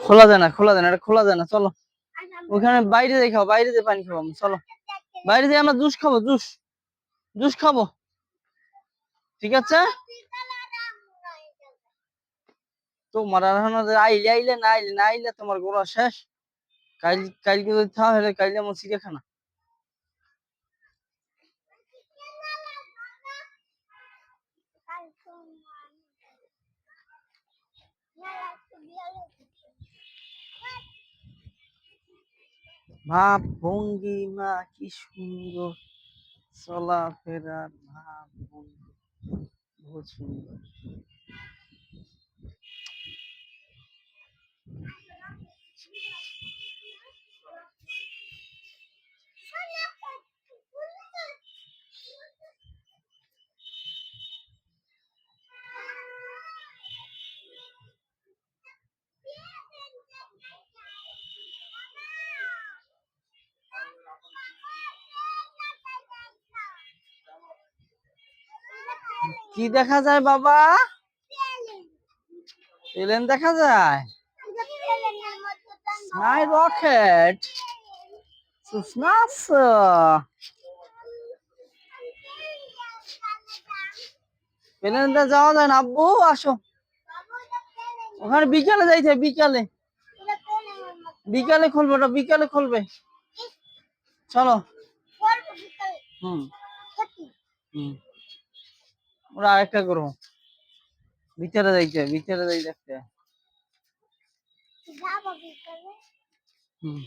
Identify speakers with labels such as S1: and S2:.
S1: খোলা যায় না, খোলা যায় না, এটা খোলা যায় না। চলো ওখানে বাইরে যাই খাও, বাইরে যেয়ে পানি খাবো। চলো বাইরে যেয়ে আমরা জুস খাবো, জুস জুস খাবো, ঠিক আছে? তোমার আর আইলে আইলে, না আইলে না আইলে, তোমার গোড়া শেষ। কালকে যদি থাও হলে কাইলে আমার চিড়িয়াখানা। ভাব ভঙ্গিমা কি সুন্দর, চলাফেরার ভাব ভঙ্গি বহুত সুন্দর। কি দেখা যায় বাবা? এলেন দেখা যায়? নাই রকেট প্লেনটা যাওয়া যায় না আব্বু, আসো। ওখানে বিকালে যাইতে, বিকালে বিকালে খুলবে, ওটা বিকালে খুলবে। চলো। হুম হুম, ওরা আরেকটা করো, ভিতরে যাইতে, ভিতরে যাই দেখতে। হুম।